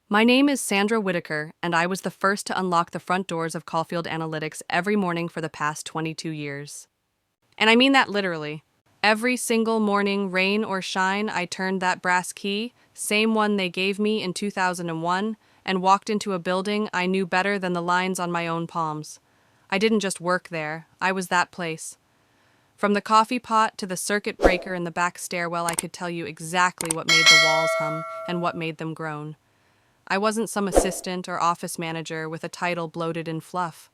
My name is Sandra Whitaker, and I was the first to unlock the front doors of Caulfield Analytics every morning for the past 22 years. And I mean that literally. Every single morning, rain or shine, I turned that brass key, same one they gave me in 2001, and walked into a building I knew better than the lines on my own palms. I didn't just work there, I was that place. From the coffee pot to the circuit breaker in the back stairwell, I could tell you exactly what made the walls hum and what made them groan. I wasn't some assistant or office manager with a title bloated in fluff.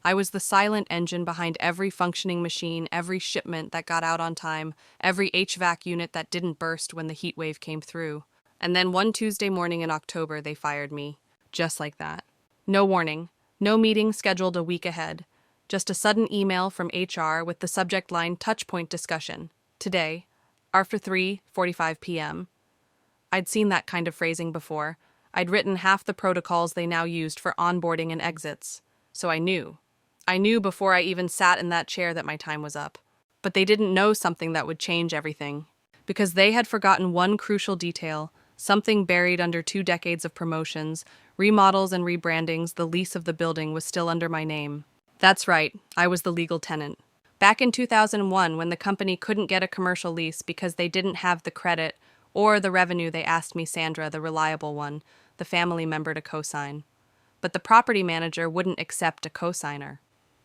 I was the silent engine behind every functioning machine, every shipment that got out on time, every HVAC unit that didn't burst when the heat wave came through. And then one Tuesday morning in October, they fired me. Just like that. No warning. No meeting scheduled a week ahead. Just a sudden email from HR with the subject line touchpoint discussion. Today, after 3:45 p.m. I'd seen that kind of phrasing before. I'd written half the protocols they now used for onboarding and exits. So I knew. I knew before I even sat in that chair that my time was up. But they didn't know something that would change everything. Because they had forgotten one crucial detail, something buried under 2 decades of promotions, remodels and rebrandings. The lease of the building was still under my name. That's right, I was the legal tenant. Back in 2001, when the company couldn't get a commercial lease because they didn't have the credit or the revenue, they asked me, Sandra, the reliable one, the family member, to co-sign. But the property manager wouldn't accept a co-signer.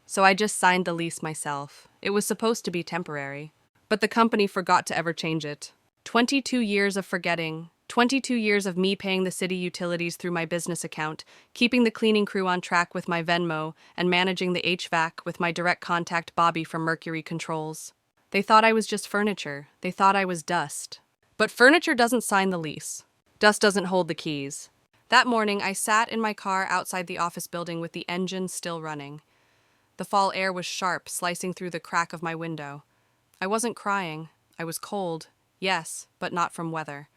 So I just signed the lease myself. It was supposed to be temporary. But the company forgot to ever change it. 22 years of forgetting. 22 years of me paying the city utilities through my business account, keeping the cleaning crew on track with my Venmo, and managing the HVAC with my direct contact Bobby from Mercury Controls. They thought I was just furniture. They thought I was dust. But furniture doesn't sign the lease. Dust doesn't hold the keys. That morning, I sat in my car outside the office building with the engine still running. The fall air was sharp, slicing through the crack of my window. I wasn't crying. I was cold, yes, but not from weather.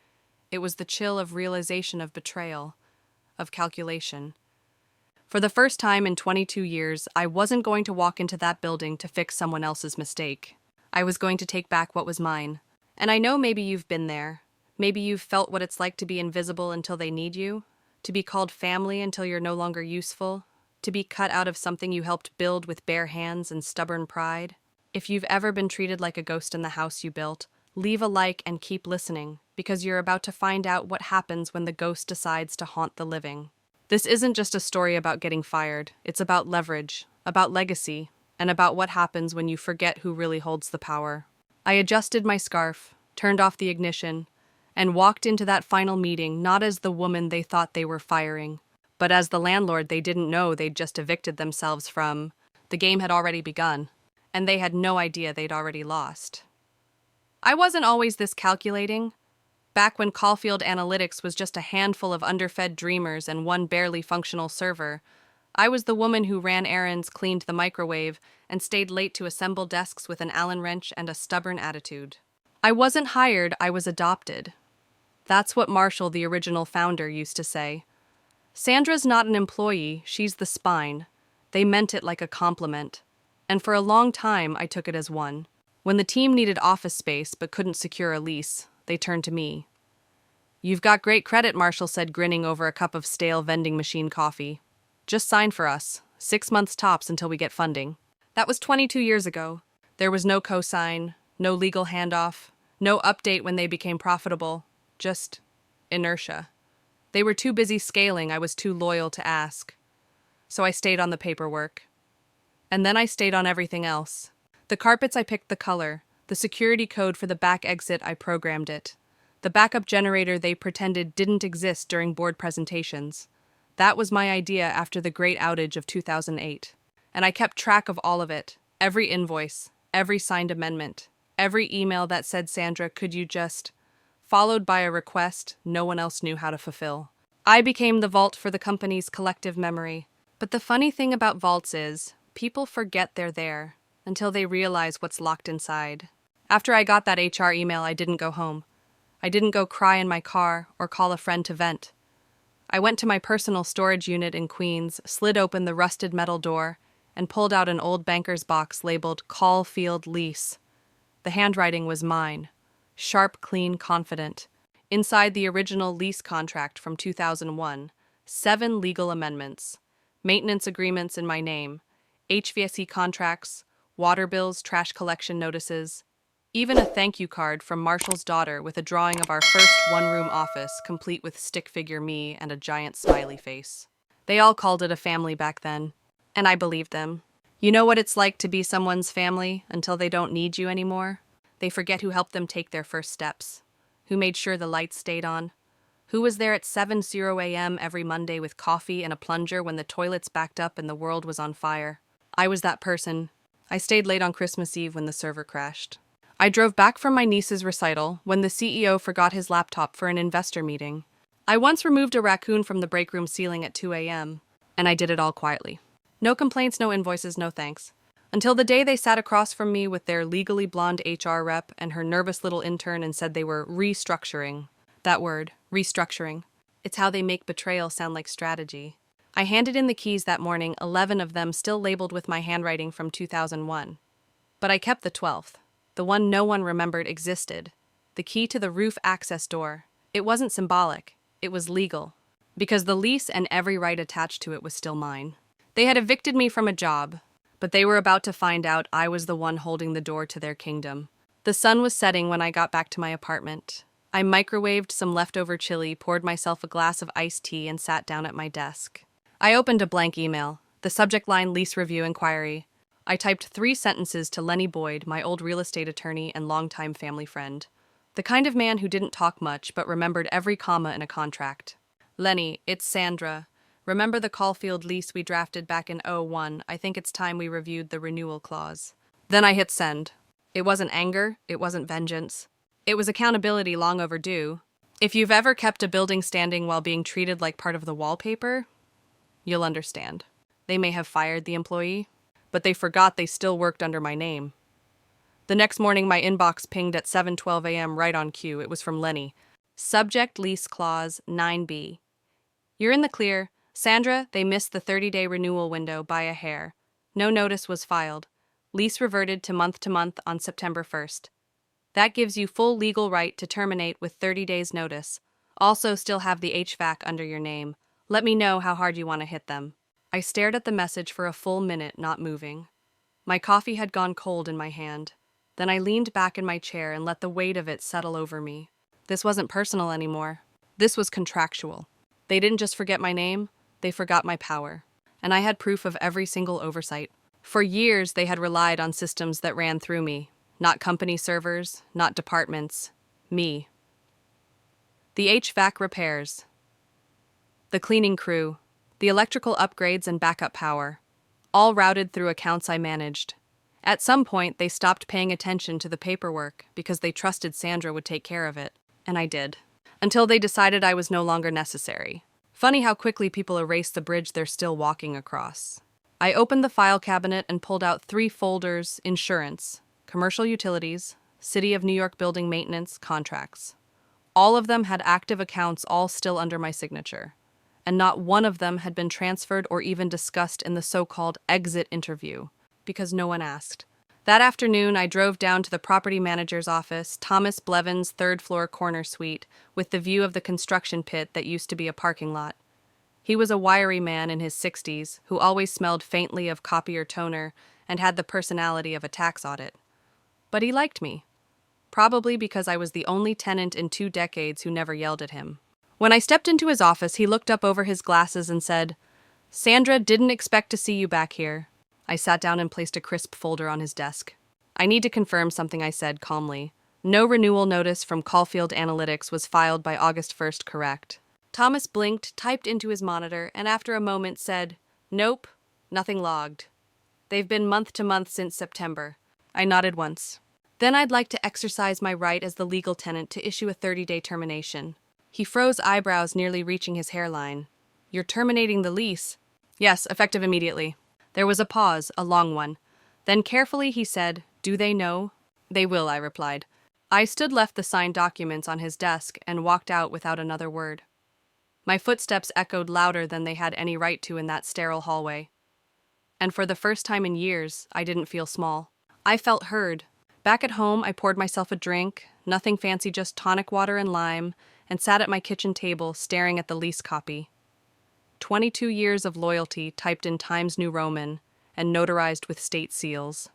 It was the chill of realization of betrayal, of calculation. For the first time in 22 years, I wasn't going to walk into that building to fix someone else's mistake. I was going to take back what was mine. And I know maybe you've been there. Maybe you've felt what it's like to be invisible until they need you, to be called family until you're no longer useful, to be cut out of something you helped build with bare hands and stubborn pride. If you've ever been treated like a ghost in the house you built, leave a like and keep listening, because you're about to find out what happens when the ghost decides to haunt the living. This isn't just a story about getting fired. It's about leverage, about legacy, and about what happens when you forget who really holds the power. I adjusted my scarf, turned off the ignition, and walked into that final meeting not as the woman they thought they were firing, but as the landlord they didn't know they'd just evicted themselves from. The game had already begun, and they had no idea they'd already lost. I wasn't always this calculating. Back when Caulfield Analytics was just a handful of underfed dreamers and one barely functional server, I was the woman who ran errands, cleaned the microwave, and stayed late to assemble desks with an Allen wrench and a stubborn attitude. I wasn't hired, I was adopted. That's what Marshall, the original founder, used to say. Sandra's not an employee, she's the spine. They meant it like a compliment. And for a long time, I took it as one. When the team needed office space but couldn't secure a lease, they turned to me. You've got great credit, Marshall said, grinning over a cup of stale vending machine coffee. Just sign for us. 6 months tops until we get funding. That was 22 years ago. There was no cosign, no legal handoff, no update when they became profitable. Just inertia. They were too busy scaling, I was too loyal to ask. So I stayed on the paperwork. And then I stayed on everything else. The carpets, I picked the color. The security code for the back exit, I programmed it. The backup generator they pretended didn't exist during board presentations. That was my idea after the great outage of 2008. And I kept track of all of it. Every invoice, every signed amendment, every email that said, Sandra, could you just... followed by a request no one else knew how to fulfill. I became the vault for the company's collective memory. But the funny thing about vaults is, people forget they're there until they realize what's locked inside. After I got that HR email, I didn't go home. I didn't go cry in my car or call a friend to vent. I went to my personal storage unit in Queens, slid open the rusted metal door, and pulled out an old banker's box labeled Caulfield Lease. The handwriting was mine. Sharp, clean, confident. Inside the original lease contract from 2001, 7 legal amendments, maintenance agreements in my name, HVAC contracts, water bills, trash collection notices, even a thank you card from Marshall's daughter with a drawing of our first one-room office, complete with stick figure me and a giant smiley face. They all called it a family back then, and I believed them. You know what it's like to be someone's family until they don't need you anymore? They forget who helped them take their first steps, who made sure the lights stayed on, who was there at 7:00 a.m. every Monday with coffee and a plunger when the toilets backed up and the world was on fire. I was that person. I stayed late on Christmas Eve when the server crashed. I drove back from my niece's recital when the CEO forgot his laptop for an investor meeting. I once removed a raccoon from the break room ceiling at 2 a.m., and I did it all quietly. No complaints, no invoices, no thanks. Until the day they sat across from me with their legally blonde HR rep and her nervous little intern and said they were restructuring. That word, restructuring. It's how they make betrayal sound like strategy. I handed in the keys that morning, 11 of them still labeled with my handwriting from 2001. But I kept the 12th, the one no one remembered existed, the key to the roof access door. It wasn't symbolic, it was legal, because the lease and every right attached to it was still mine. They had evicted me from a job, but they were about to find out I was the one holding the door to their kingdom. The sun was setting when I got back to my apartment. I microwaved some leftover chili, poured myself a glass of iced tea, and sat down at my desk. I opened a blank email, the subject line lease review inquiry. I typed 3 sentences to Lenny Boyd, my old real estate attorney and longtime family friend. The kind of man who didn't talk much but remembered every comma in a contract. Lenny, it's Sandra. Remember the Caulfield lease we drafted back in '01? I think it's time we reviewed the renewal clause. Then I hit send. It wasn't anger, it wasn't vengeance. It was accountability long overdue. If you've ever kept a building standing while being treated like part of the wallpaper, you'll understand. They may have fired the employee, but they forgot they still worked under my name. The next morning, my inbox pinged at 7:12 a.m. right on cue. It was from Lenny. Subject lease clause 9B. You're in the clear. Sandra, they missed the 30-day renewal window by a hair. No notice was filed. Lease reverted to month on September 1st. That gives you full legal right to terminate with 30 days notice. Also still have the HVAC under your name. Let me know how hard you want to hit them. I stared at the message for a full minute, not moving. My coffee had gone cold in my hand. Then I leaned back in my chair and let the weight of it settle over me. This wasn't personal anymore. This was contractual. They didn't just forget my name, they forgot my power. And I had proof of every single oversight. For years, they had relied on systems that ran through me. Not company servers, not departments. Me. The HVAC repairs. The cleaning crew. The electrical upgrades and backup power. All routed through accounts I managed. At some point, they stopped paying attention to the paperwork because they trusted Sandra would take care of it. And I did. Until they decided I was no longer necessary. Funny how quickly people erase the bridge they're still walking across. I opened the file cabinet and pulled out 3 folders: insurance, commercial utilities, City of New York building maintenance, contracts. All of them had active accounts, all still under my signature. And not one of them had been transferred or even discussed in the so-called exit interview, because no one asked. That afternoon, I drove down to the property manager's office, Thomas Blevins' 3rd-floor corner suite, with the view of the construction pit that used to be a parking lot. He was a wiry man in his 60s, who always smelled faintly of copier toner and had the personality of a tax audit. But he liked me, probably because I was the only tenant in 2 decades who never yelled at him. When I stepped into his office, he looked up over his glasses and said, "Sandra, didn't expect to see you back here." I sat down and placed a crisp folder on his desk. "I need to confirm something," I said calmly. "No renewal notice from Caulfield Analytics was filed by August 1st, correct?" Thomas blinked, typed into his monitor, and after a moment said, "Nope, nothing logged. They've been month to month since September." I nodded once. "Then I'd like to exercise my right as the legal tenant to issue a 30-day termination." He froze, eyebrows nearly reaching his hairline. "You're terminating the lease?" "Yes, effective immediately." There was a pause, a long one. Then carefully he said, "Do they know?" "They will," I replied. I left the signed documents on his desk and walked out without another word. My footsteps echoed louder than they had any right to in that sterile hallway. And for the first time in years, I didn't feel small. I felt heard. Back at home, I poured myself a drink, nothing fancy, just tonic water and lime, and sat at my kitchen table staring at the lease copy. 22 years of loyalty typed in Times New Roman and notarized with state seals.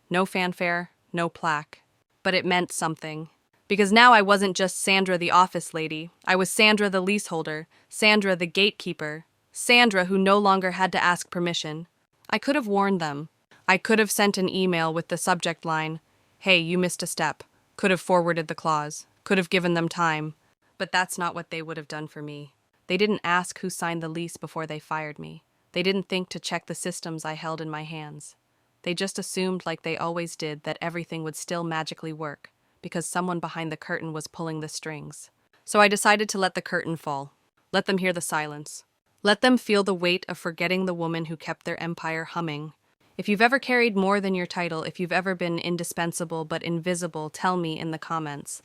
No fanfare, no plaque. But it meant something. Because now I wasn't just Sandra the office lady. I was Sandra the leaseholder, Sandra the gatekeeper, Sandra who no longer had to ask permission. I could have warned them. I could have sent an email with the subject line, "Hey, you missed a step." Could have forwarded the clause. Could have given them time. But that's not what they would have done for me. They didn't ask who signed the lease before they fired me. They didn't think to check the systems I held in my hands. They just assumed, like they always did, that everything would still magically work, because someone behind the curtain was pulling the strings. So I decided to let the curtain fall. Let them hear the silence. Let them feel the weight of forgetting the woman who kept their empire humming. If you've ever carried more than your title, if you've ever been indispensable but invisible, tell me in the comments.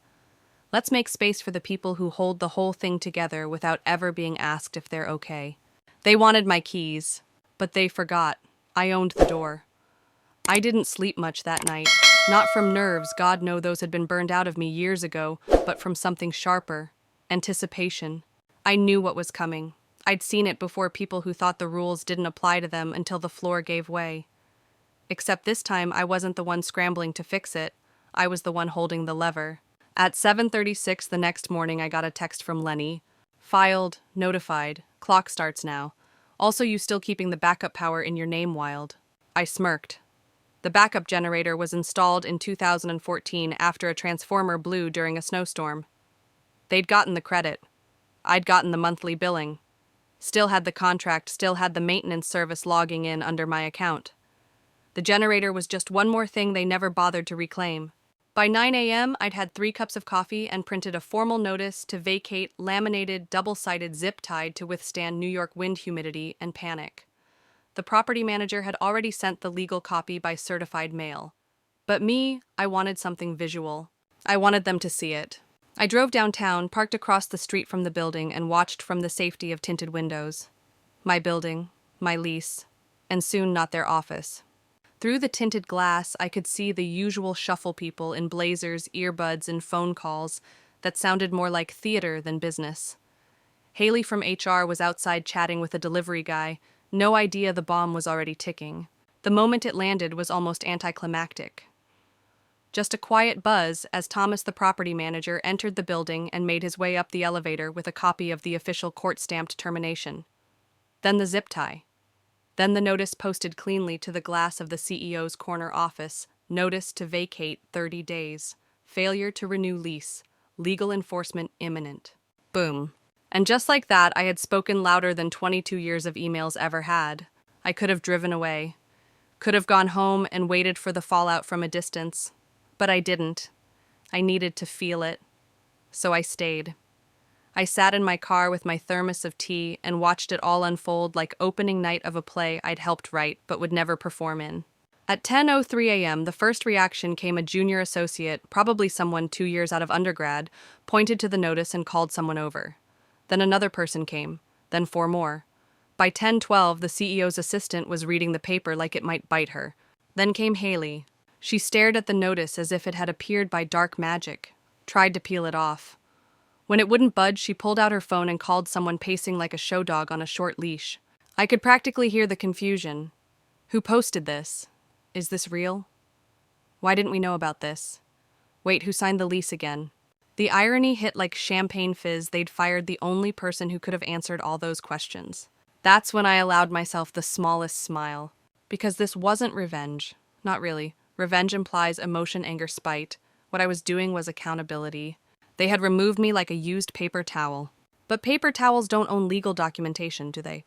Let's make space for the people who hold the whole thing together without ever being asked if they're okay. They wanted my keys, but they forgot. I owned the door. I didn't sleep much that night. Not from nerves, God knows those had been burned out of me years ago, but from something sharper. Anticipation. I knew what was coming. I'd seen it before people who thought the rules didn't apply to them until the floor gave way. Except this time I wasn't the one scrambling to fix it. I was the one holding the lever. At 7:36 the next morning I got a text from Lenny. Filed, notified, clock starts now. Also, you still keeping the backup power in your name, Wild. I smirked. The backup generator was installed in 2014 after a transformer blew during a snowstorm. They'd gotten the credit. I'd gotten the monthly billing. Still had the contract, still had the maintenance service logging in under my account. The generator was just one more thing they never bothered to reclaim. By 9 a.m., I'd had 3 cups of coffee and printed a formal notice to vacate, laminated, double-sided, zip-tied to withstand New York wind humidity and panic. The property manager had already sent the legal copy by certified mail. But me, I wanted something visual. I wanted them to see it. I drove downtown, parked across the street from the building, and watched from the safety of tinted windows. My building, my lease, and soon not their office. Through the tinted glass, I could see the usual shuffle people in blazers, earbuds, and phone calls that sounded more like theater than business. Haley from HR was outside chatting with a delivery guy, no idea the bomb was already ticking. The moment it landed was almost anticlimactic. Just a quiet buzz as Thomas, the property manager, entered the building and made his way up the elevator with a copy of the official court-stamped termination. Then the zip tie. Then the notice posted cleanly to the glass of the CEO's corner office, notice to vacate 30 days, failure to renew lease, legal enforcement imminent. Boom. And just like that, I had spoken louder than 22 years of emails ever had. I could have driven away. Could have gone home and waited for the fallout from a distance. But I didn't. I needed to feel it. So I stayed. I sat in my car with my thermos of tea and watched it all unfold like opening night of a play I'd helped write but would never perform in. At 10:03 a.m., the first reaction came a junior associate, probably someone 2 years out of undergrad, pointed to the notice and called someone over. Then another person came, then 4 more. By 10:12, the CEO's assistant was reading the paper like it might bite her. Then came Haley. She stared at the notice as if it had appeared by dark magic, tried to peel it off. When it wouldn't budge, she pulled out her phone and called someone pacing like a show dog on a short leash. I could practically hear the confusion. Who posted this? Is this real? Why didn't we know about this? Wait, who signed the lease again? The irony hit like champagne fizz. They'd fired the only person who could have answered all those questions. That's when I allowed myself the smallest smile. Because this wasn't revenge. Not really. Revenge implies emotion, anger, spite. What I was doing was accountability. They had removed me like a used paper towel. But paper towels don't own legal documentation, do they?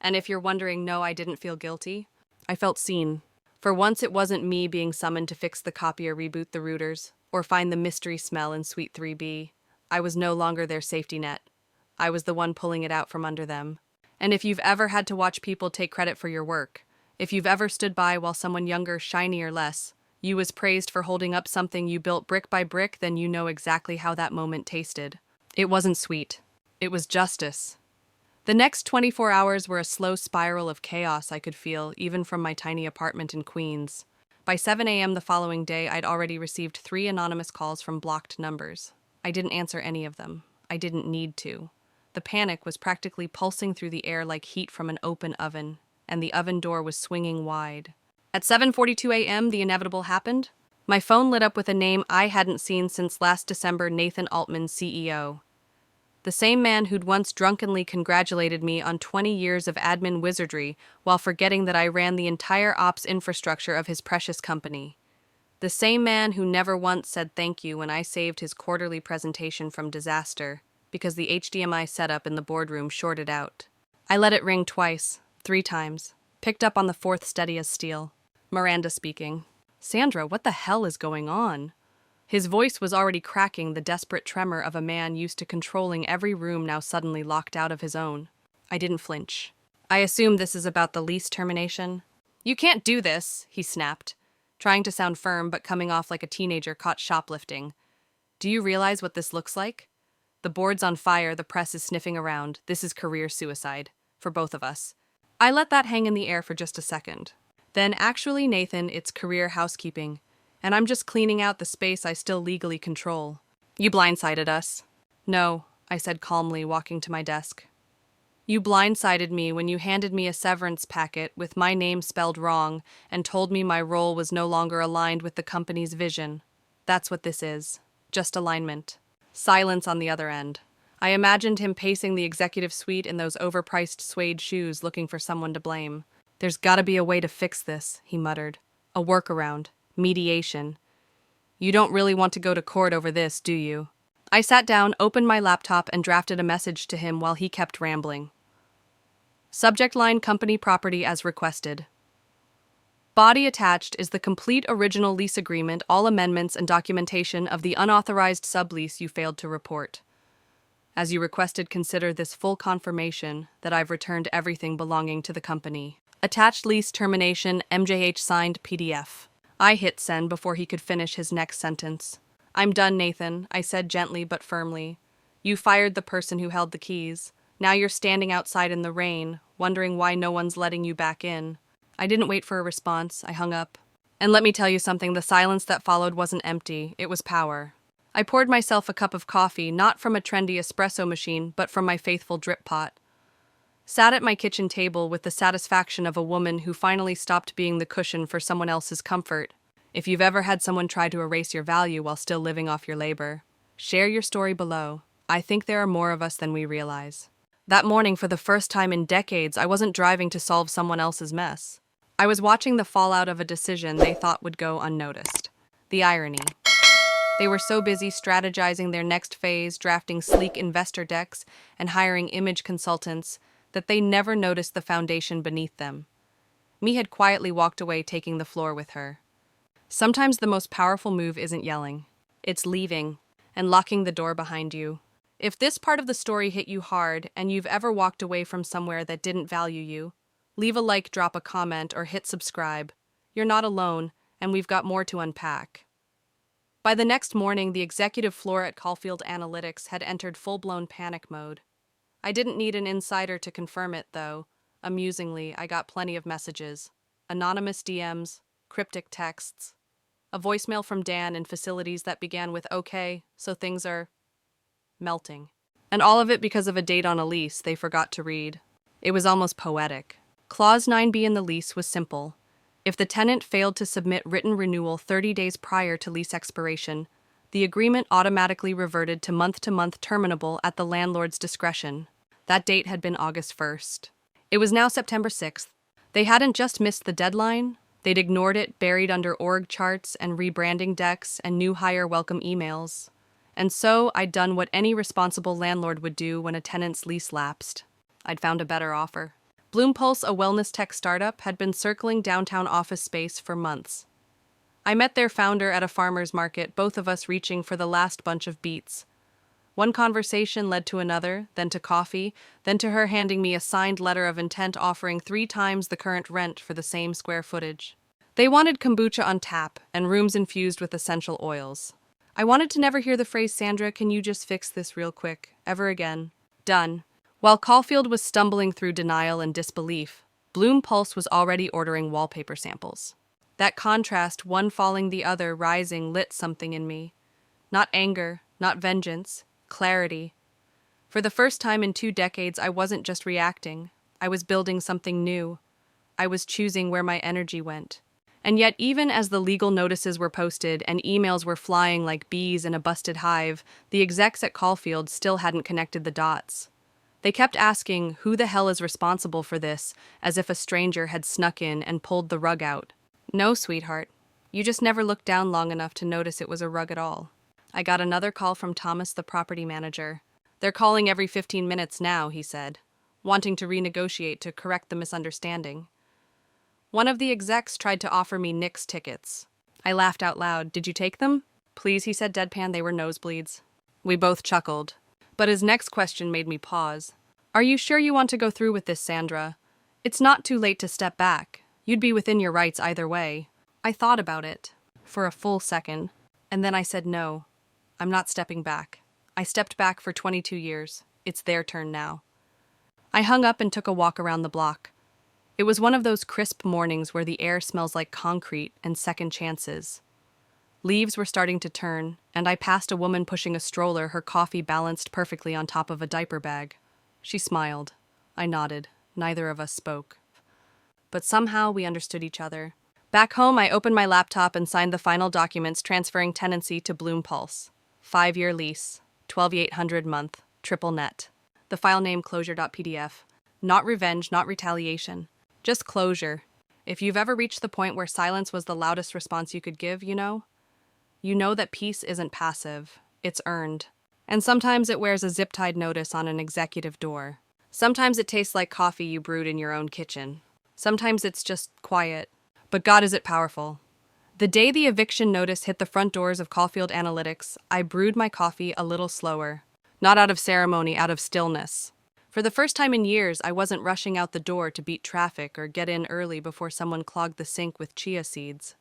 And if you're wondering, no, I didn't feel guilty. I felt seen. For once, it wasn't me being summoned to fix the copy or reboot the routers, or find the mystery smell in Suite 3B. I was no longer their safety net. I was the one pulling it out from under them. And if you've ever had to watch people take credit for your work, if you've ever stood by while someone younger, shiny or less, you was praised for holding up something you built brick by brick, then you know exactly how that moment tasted. It wasn't sweet. It was justice. The next 24 hours were a slow spiral of chaos I could feel, even from my tiny apartment in Queens. By 7 a.m. the following day, I'd already received 3 anonymous calls from blocked numbers. I didn't answer any of them. I didn't need to. The panic was practically pulsing through the air like heat from an open oven, and the oven door was swinging wide. At 7:42 a.m., the inevitable happened. My phone lit up with a name I hadn't seen since last December: Nathan Altman, CEO. The same man who'd once drunkenly congratulated me on 20 years of admin wizardry while forgetting that I ran the entire ops infrastructure of his precious company. The same man who never once said thank you when I saved his quarterly presentation from disaster because the HDMI setup in the boardroom shorted out. I let it ring twice, 3 times, picked up on the fourth steady as steel. Miranda speaking. Sandra, what the hell is going on? His voice was already cracking, the desperate tremor of a man used to controlling every room now suddenly locked out of his own. I didn't flinch. I assume this is about the lease termination? You can't do this, he snapped, trying to sound firm but coming off like a teenager caught shoplifting. Do you realize what this looks like? The board's on fire, the press is sniffing around. This is career suicide. For both of us. I let that hang in the air for just a second. Then, actually, Nathan, it's career housekeeping. And I'm just cleaning out the space I still legally control. You blindsided us. No, I said calmly, walking to my desk. You blindsided me when you handed me a severance packet with my name spelled wrong and told me my role was no longer aligned with the company's vision. That's what this is. Just alignment. Silence on the other end. I imagined him pacing the executive suite in those overpriced suede shoes looking for someone to blame. There's gotta be a way to fix this, he muttered. A workaround. Mediation. You don't really want to go to court over this, do you? I sat down, opened my laptop, and drafted a message to him while he kept rambling. Subject line: company property as requested. Body attached is the complete original lease agreement, all amendments and documentation of the unauthorized sublease you failed to report. As you requested, consider this full confirmation that I've returned everything belonging to the company. Attached lease termination, MJH signed PDF. I hit send before he could finish his next sentence. I'm done, Nathan, I said gently but firmly. You fired the person who held the keys. Now you're standing outside in the rain, wondering why no one's letting you back in. I didn't wait for a response. I hung up. And let me tell you something, the silence that followed wasn't empty. It was power. I poured myself a cup of coffee, not from a trendy espresso machine, but from my faithful drip pot. Sat at my kitchen table with the satisfaction of a woman who finally stopped being the cushion for someone else's comfort. If you've ever had someone try to erase your value while still living off your labor, share your story below. I think there are more of us than we realize. That morning, for the first time in decades, I wasn't driving to solve someone else's mess. I was watching the fallout of a decision they thought would go unnoticed. The irony. They were so busy strategizing their next phase, drafting sleek investor decks, and hiring image consultants that they never noticed the foundation beneath them. Me had quietly walked away, taking the floor with her. Sometimes the most powerful move isn't yelling. It's leaving and locking the door behind you. If this part of the story hit you hard and you've ever walked away from somewhere that didn't value you, leave a like, drop a comment, or hit subscribe. You're not alone, and we've got more to unpack. By the next morning, the executive floor at Caulfield Analytics had entered full-blown panic mode. I didn't need an insider to confirm it, though. Amusingly, I got plenty of messages. Anonymous DMs, cryptic texts, a voicemail from Dan in facilities that began with "Okay, so things are melting." And all of it because of a date on a lease they forgot to read. It was almost poetic. Clause 9B in the lease was simple. If the tenant failed to submit written renewal 30 days prior to lease expiration, the agreement automatically reverted to month-to-month terminable at the landlord's discretion. That date had been August 1st. It was now September 6th. They hadn't just missed the deadline, they'd ignored it, buried under org charts and rebranding decks and new hire welcome emails. And so I'd done what any responsible landlord would do when a tenant's lease lapsed. I'd found a better offer. Bloompulse, a wellness tech startup, had been circling downtown office space for months. I met their founder at a farmer's market, both of us reaching for the last bunch of beets. One conversation led to another, then to coffee, then to her handing me a signed letter of intent offering 3 times the current rent for the same square footage. They wanted kombucha on tap and rooms infused with essential oils. I wanted to never hear the phrase, "Sandra, can you just fix this real quick?" ever again. Done. While Caulfield was stumbling through denial and disbelief, Bloompulse was already ordering wallpaper samples. That contrast, one falling the other rising, lit something in me. Not anger, not vengeance, clarity. For the first time in 2 decades, I wasn't just reacting. I was building something new. I was choosing where my energy went. And yet, even as the legal notices were posted and emails were flying like bees in a busted hive, the execs at Caulfield still hadn't connected the dots. They kept asking, who the hell is responsible for this, as if a stranger had snuck in and pulled the rug out. No, sweetheart. You just never looked down long enough to notice it was a rug at all. I got another call from Thomas, the property manager. They're calling every 15 minutes now, he said, wanting to renegotiate to correct the misunderstanding. One of the execs tried to offer me Knicks tickets. I laughed out loud. Did you take them? Please, he said deadpan, they were nosebleeds. We both chuckled. But his next question made me pause. Are you sure you want to go through with this, Sandra? It's not too late to step back. You'd be within your rights either way. I thought about it for a full second, and then I said no. I'm not stepping back. I stepped back for 22 years. It's their turn now. I hung up and took a walk around the block. It was one of those crisp mornings where the air smells like concrete and second chances. Leaves were starting to turn, and I passed a woman pushing a stroller, her coffee balanced perfectly on top of a diaper bag. She smiled. I nodded. Neither of us spoke. But somehow we understood each other. Back home, I opened my laptop and signed the final documents transferring tenancy to Bloom Pulse. 5-year lease, $12,800 month, triple net. The file name closure.pdf. Not revenge, not retaliation. Just closure. If you've ever reached the point where silence was the loudest response you could give, you know that peace isn't passive, it's earned. And sometimes it wears a zip-tied notice on an executive door. Sometimes it tastes like coffee you brewed in your own kitchen. Sometimes it's just quiet. But God, is it powerful. The day the eviction notice hit the front doors of Caulfield Analytics, I brewed my coffee a little slower. Not out of ceremony, out of stillness. For the first time in years, I wasn't rushing out the door to beat traffic or get in early before someone clogged the sink with chia seeds.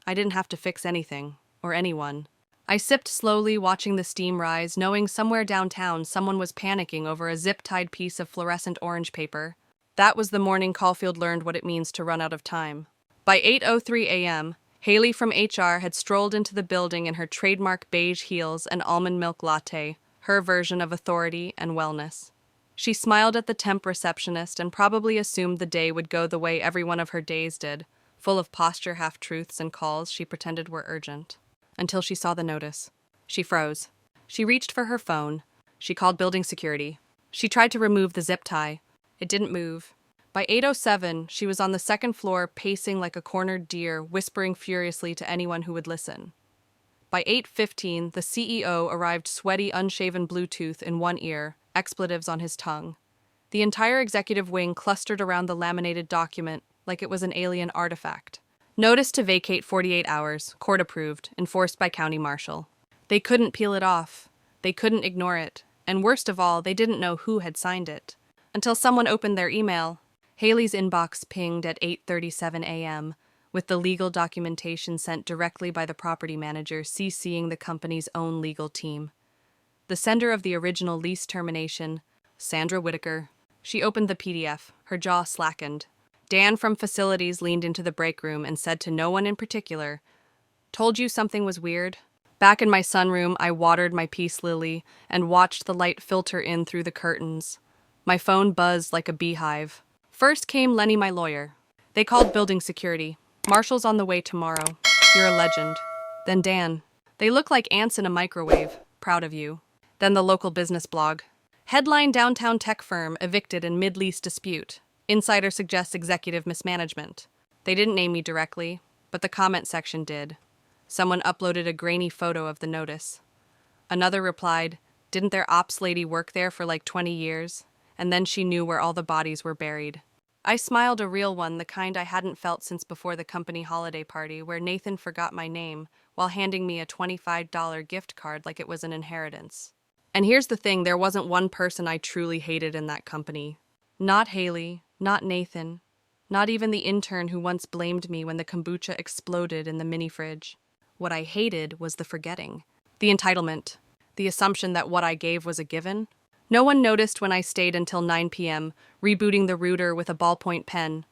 I didn't have to fix anything. Or anyone. I sipped slowly, watching the steam rise, knowing somewhere downtown someone was panicking over a zip-tied piece of fluorescent orange paper. That was the morning Caulfield learned what it means to run out of time. By 8:03 a.m., Haley from HR had strolled into the building in her trademark beige heels and almond milk latte, her version of authority and wellness. She smiled at the temp receptionist and probably assumed the day would go the way every one of her days did, full of posture half-truths and calls she pretended were urgent. Until she saw the notice. She froze. She reached for her phone. She called building security. She tried to remove the zip tie. It didn't move. By 8:07, she was on the second floor, pacing like a cornered deer, whispering furiously to anyone who would listen. By 8:15, the CEO arrived, sweaty, unshaven Bluetooth in one ear, expletives on his tongue. The entire executive wing clustered around the laminated document like it was an alien artifact. Notice to vacate 48 hours, court approved, enforced by county marshal. They couldn't peel it off. They couldn't ignore it. And worst of all, they didn't know who had signed it. Until someone opened their email. Haley's inbox pinged at 8:37 a.m., with the legal documentation sent directly by the property manager, CCing the company's own legal team. The sender of the original lease termination, Sandra Whitaker. She opened the PDF, her jaw slackened. Dan from facilities leaned into the break room and said to no one in particular, "Told you something was weird?" Back in my sunroom, I watered my peace lily and watched the light filter in through the curtains. My phone buzzed like a beehive. First came Lenny, my lawyer. They called building security. "Marshal's on the way tomorrow. You're a legend." Then Dan. "They look like ants in a microwave. Proud of you." Then the local business blog. Headline: downtown tech firm evicted in mid-lease dispute. Insider suggests executive mismanagement. They didn't name me directly, but the comment section did. Someone uploaded a grainy photo of the notice. Another replied, "Didn't their ops lady work there for like 20 years? And then she knew where all the bodies were buried." I smiled, a real one, the kind I hadn't felt since before the company holiday party where Nathan forgot my name while handing me a $25 gift card like it was an inheritance. And here's the thing, there wasn't one person I truly hated in that company. Not Haley, not Nathan, not even the intern who once blamed me when the kombucha exploded in the mini fridge. What I hated was the forgetting. The entitlement. The assumption that what I gave was a given. No one noticed when I stayed until 9 p.m., rebooting the router with a ballpoint pen.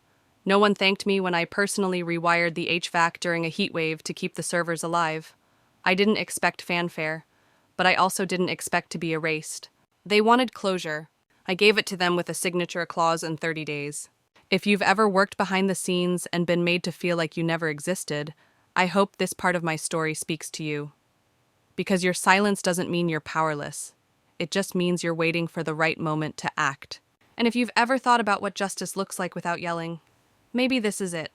No one thanked me when I personally rewired the HVAC during a heat wave to keep the servers alive. I didn't expect fanfare, but I also didn't expect to be erased. They wanted closure. I gave it to them with a signature clause in 30 days. If you've ever worked behind the scenes and been made to feel like you never existed, I hope this part of my story speaks to you. Because your silence doesn't mean you're powerless. It just means you're waiting for the right moment to act. And if you've ever thought about what justice looks like without yelling, maybe this is it.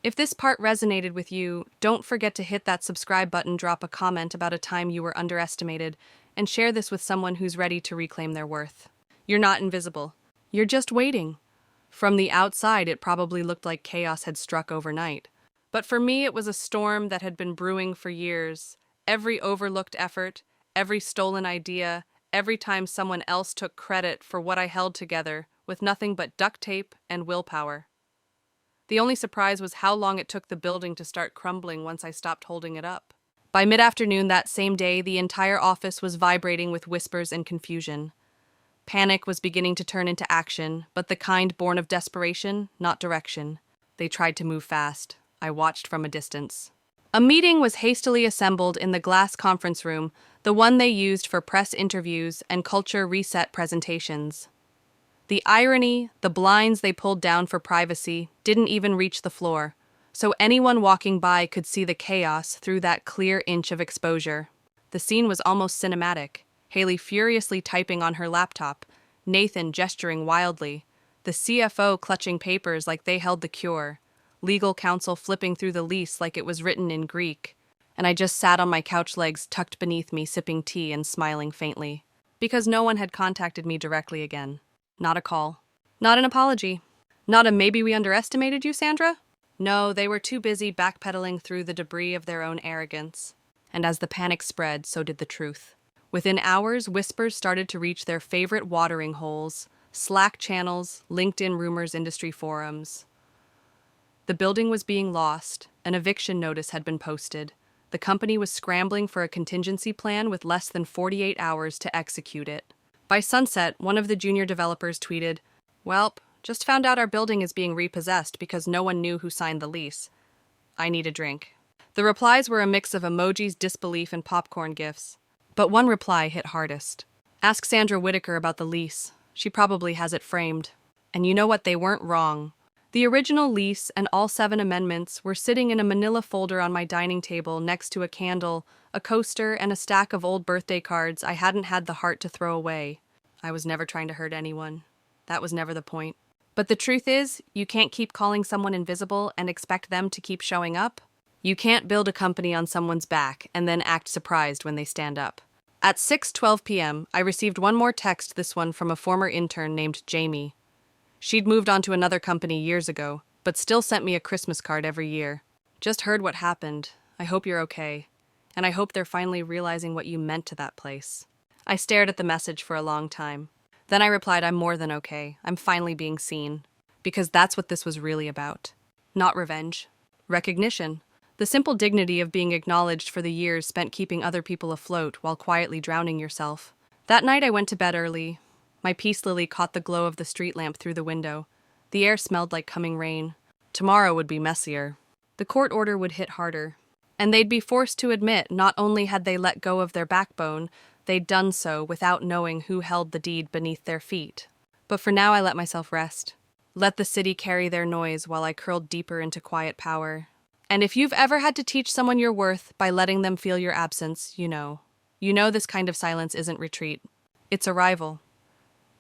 If this part resonated with you, don't forget to hit that subscribe button, drop a comment about a time you were underestimated, and share this with someone who's ready to reclaim their worth. You're not invisible. You're just waiting. From the outside, it probably looked like chaos had struck overnight. But for me, it was a storm that had been brewing for years. Every overlooked effort, every stolen idea, every time someone else took credit for what I held together with nothing but duct tape and willpower. The only surprise was how long it took the building to start crumbling once I stopped holding it up. By mid-afternoon that same day, the entire office was vibrating with whispers and confusion. Panic was beginning to turn into action, but the kind born of desperation, not direction. They tried to move fast. I watched from a distance. A meeting was hastily assembled in the glass conference room, the one they used for press interviews and culture reset presentations. The irony, the blinds they pulled down for privacy, didn't even reach the floor, so anyone walking by could see the chaos through that clear inch of exposure. The scene was almost cinematic. Haley furiously typing on her laptop, Nathan gesturing wildly, the CFO clutching papers like they held the cure, legal counsel flipping through the lease like it was written in Greek, and I just sat on my couch legs tucked beneath me sipping tea and smiling faintly. Because no one had contacted me directly again. Not a call. Not an apology. Not a maybe we underestimated you, Sandra? No, they were too busy backpedaling through the debris of their own arrogance. And as the panic spread, so did the truth. Within hours, whispers started to reach their favorite watering holes, Slack channels, LinkedIn rumors, industry forums. The building was being lost. An eviction notice had been posted. The company was scrambling for a contingency plan with less than 48 hours to execute it. By sunset, one of the junior developers tweeted, "Welp, just found out our building is being repossessed because no one knew who signed the lease. I need a drink." The replies were a mix of emojis, disbelief, and popcorn gifs. But one reply hit hardest. "Ask Sandra Whitaker about the lease. She probably has it framed." And you know what? They weren't wrong. The original lease and all 7 amendments were sitting in a manila folder on my dining table next to a candle, a coaster, and a stack of old birthday cards I hadn't had the heart to throw away. I was never trying to hurt anyone. That was never the point. But the truth is, you can't keep calling someone invisible and expect them to keep showing up. You can't build a company on someone's back and then act surprised when they stand up. At 6:12 p.m., I received one more text, this one from a former intern named Jamie. She'd moved on to another company years ago, but still sent me a Christmas card every year. "Just heard what happened. I hope you're okay. And I hope they're finally realizing what you meant to that place." I stared at the message for a long time. Then I replied, "I'm more than okay. I'm finally being seen." Because that's what this was really about. Not revenge. Recognition. The simple dignity of being acknowledged for the years spent keeping other people afloat while quietly drowning yourself. That night I went to bed early. My peace lily caught the glow of the street lamp through the window. The air smelled like coming rain. Tomorrow would be messier. The court order would hit harder. And they'd be forced to admit not only had they let go of their backbone, they'd done so without knowing who held the deed beneath their feet. But for now I let myself rest. Let the city carry their noise while I curled deeper into quiet power. And if you've ever had to teach someone your worth by letting them feel your absence, you know. You know this kind of silence isn't retreat. It's arrival.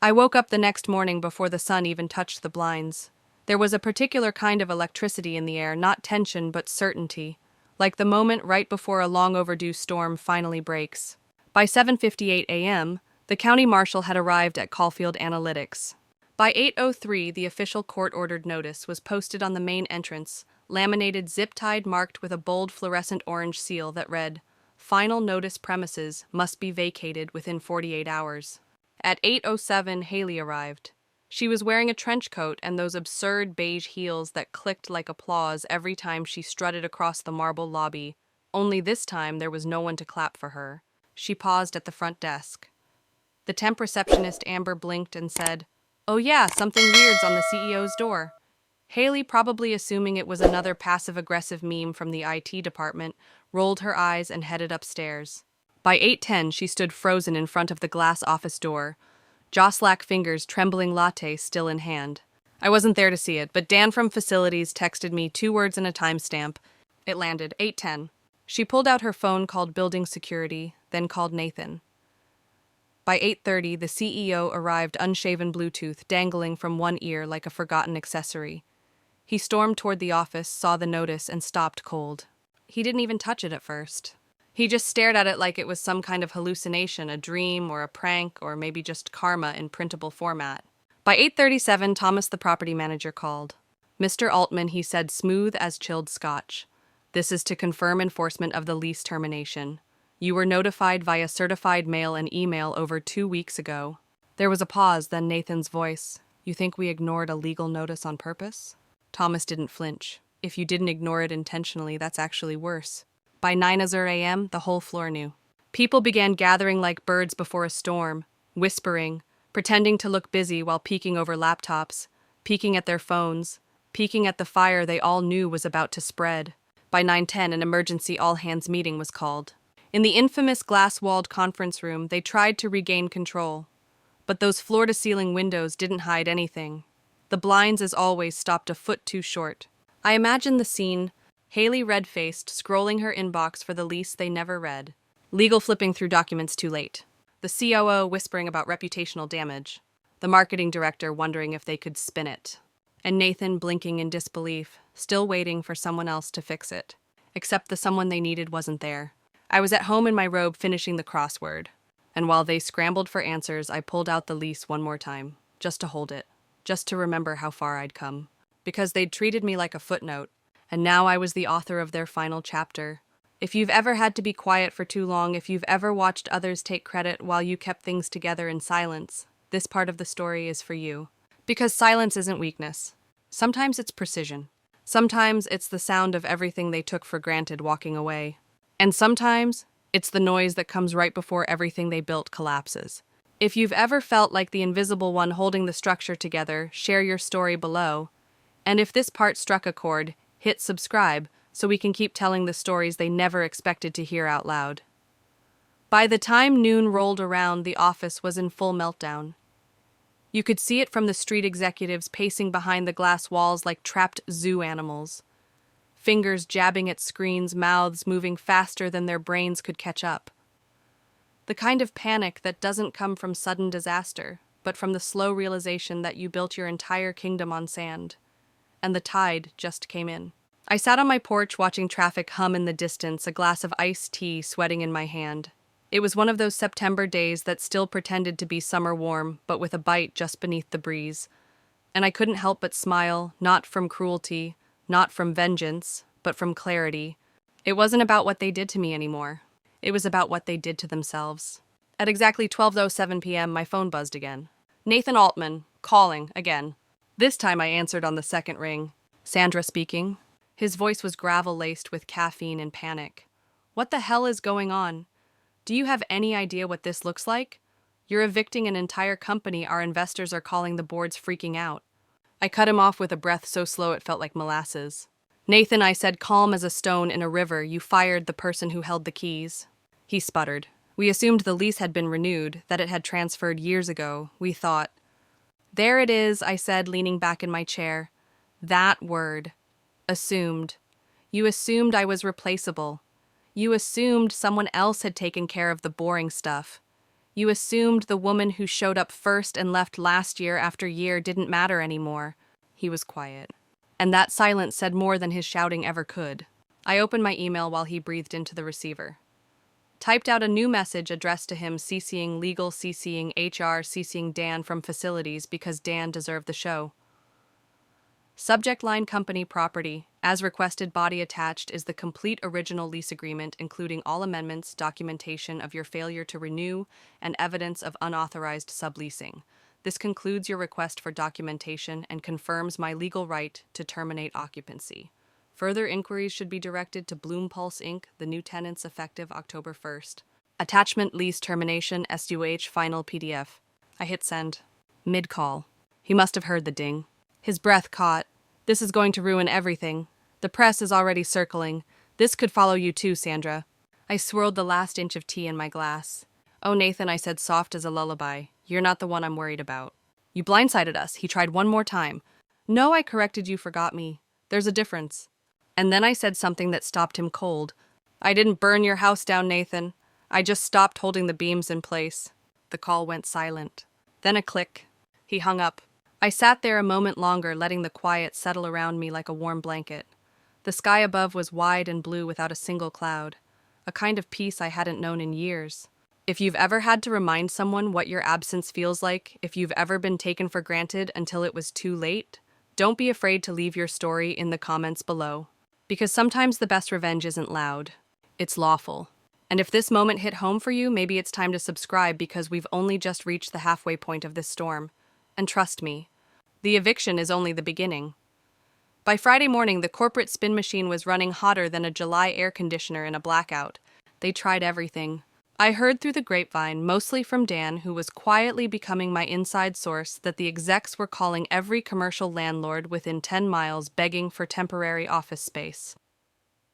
I woke up the next morning before the sun even touched the blinds. There was a particular kind of electricity in the air, not tension but certainty, like the moment right before a long overdue storm finally breaks. By 7:58 a.m., the county marshal had arrived at Caulfield Analytics. By 8:03, the official court-ordered notice was posted on the main entrance, laminated zip-tied marked with a bold fluorescent orange seal that read, "Final notice premises must be vacated within 48 hours." At 8:07, Haley arrived. She was wearing a trench coat and those absurd beige heels that clicked like applause every time she strutted across the marble lobby, only this time there was no one to clap for her. She paused at the front desk. The temp receptionist Amber blinked and said, "Oh yeah, something weird's on the CEO's door." Haley, probably assuming it was another passive-aggressive meme from the IT department, rolled her eyes and headed upstairs. By 8:10, she stood frozen in front of the glass office door, jaw-slack fingers trembling, latte still in hand. I wasn't there to see it, but Dan from facilities texted me 2 words and a timestamp. It landed 8:10. She pulled out her phone, called building security, then called Nathan. By 8:30, the CEO arrived, unshaven, Bluetooth dangling from one ear like a forgotten accessory. He stormed toward the office, saw the notice, and stopped cold. He didn't even touch it at first. He just stared at it like it was some kind of hallucination, a dream or a prank or maybe just karma in printable format. By 8:37, Thomas, the property manager, called. "Mr. Altman," he said, smooth as chilled scotch. "This is to confirm enforcement of the lease termination. You were notified via certified mail and email over 2 weeks ago." There was a pause, then Nathan's voice. "You think we ignored a legal notice on purpose?" Thomas didn't flinch. "If you didn't ignore it intentionally, that's actually worse." By 9:00 a.m., the whole floor knew. People began gathering like birds before a storm, whispering, pretending to look busy while peeking over laptops, peeking at their phones, peeking at the fire they all knew was about to spread. By 9:10, an emergency all-hands meeting was called. In the infamous glass-walled conference room, they tried to regain control. But those floor-to-ceiling windows didn't hide anything. The blinds, as always, stopped a foot too short. I imagined the scene, Haley red-faced, scrolling her inbox for the lease they never read. Legal flipping through documents too late. The COO whispering about reputational damage. The marketing director wondering if they could spin it. And Nathan blinking in disbelief, still waiting for someone else to fix it. Except the someone they needed wasn't there. I was at home in my robe finishing the crossword. And while they scrambled for answers, I pulled out the lease one more time, just to hold it, just to remember how far I'd come. Because they'd treated me like a footnote, and now I was the author of their final chapter. If you've ever had to be quiet for too long, if you've ever watched others take credit while you kept things together in silence, this part of the story is for you. Because silence isn't weakness. Sometimes it's precision. Sometimes it's the sound of everything they took for granted walking away. And sometimes it's the noise that comes right before everything they built collapses. If you've ever felt like the invisible one holding the structure together, share your story below. And if this part struck a chord, hit subscribe so we can keep telling the stories they never expected to hear out loud. By the time noon rolled around, the office was in full meltdown. You could see it from the street executives pacing behind the glass walls like trapped zoo animals. Fingers jabbing at screens, mouths moving faster than their brains could catch up. The kind of panic that doesn't come from sudden disaster, but from the slow realization that you built your entire kingdom on sand. And the tide just came in. I sat on my porch watching traffic hum in the distance, a glass of iced tea sweating in my hand. It was one of those September days that still pretended to be summer warm, but with a bite just beneath the breeze. And I couldn't help but smile, not from cruelty, not from vengeance, but from clarity. It wasn't about what they did to me anymore. It was about what they did to themselves. At exactly 12:07 p.m., my phone buzzed again. Nathan Altman, calling, again. This time I answered on the second ring. "Sandra speaking." His voice was gravel-laced with caffeine and panic. "What the hell is going on? Do you have any idea what this looks like? You're evicting an entire company. Our investors are calling. The board's freaking out." I cut him off with a breath so slow it felt like molasses. "Nathan," I said, calm as a stone in a river, "you fired the person who held the keys." He sputtered. "We assumed the lease had been renewed, that it had transferred years ago. We thought—" "There it is," I said, leaning back in my chair. "That word. Assumed. You assumed I was replaceable. You assumed someone else had taken care of the boring stuff. You assumed the woman who showed up first and left last year after year didn't matter anymore." He was quiet. And that silence said more than his shouting ever could. I opened my email while he breathed into the receiver. Typed out a new message addressed to him, CCing legal, CCing HR, CCing Dan from facilities because Dan deserved the show. Subject line: company property. As requested, body attached is the complete original lease agreement, including all amendments, documentation of your failure to renew, and evidence of unauthorized subleasing. This concludes your request for documentation and confirms my legal right to terminate occupancy. Further inquiries should be directed to Bloom Pulse Inc., the new tenants effective October 1st. Attachment: lease termination, SUH, final PDF. I hit send. Mid-call. He must have heard the ding. His breath caught. "This is going to ruin everything. The press is already circling. This could follow you too, Sandra." I swirled the last inch of tea in my glass. "Oh, Nathan," I said, soft as a lullaby, "you're not the one I'm worried about." "You blindsided us," he tried one more time. "No, I corrected you, forgot me. There's a difference." And then I said something that stopped him cold. "I didn't burn your house down, Nathan. I just stopped holding the beams in place." The call went silent. Then a click. He hung up. I sat there a moment longer, letting the quiet settle around me like a warm blanket. The sky above was wide and blue without a single cloud, a kind of peace I hadn't known in years. If you've ever had to remind someone what your absence feels like, if you've ever been taken for granted until it was too late, don't be afraid to leave your story in the comments below. Because sometimes the best revenge isn't loud, it's lawful. And if this moment hit home for you, maybe it's time to subscribe because we've only just reached the halfway point of this storm. And trust me, the eviction is only the beginning. By Friday morning, the corporate spin machine was running hotter than a July air conditioner in a blackout. They tried everything. I heard through the grapevine, mostly from Dan, who was quietly becoming my inside source, that the execs were calling every commercial landlord within 10 miles begging for temporary office space.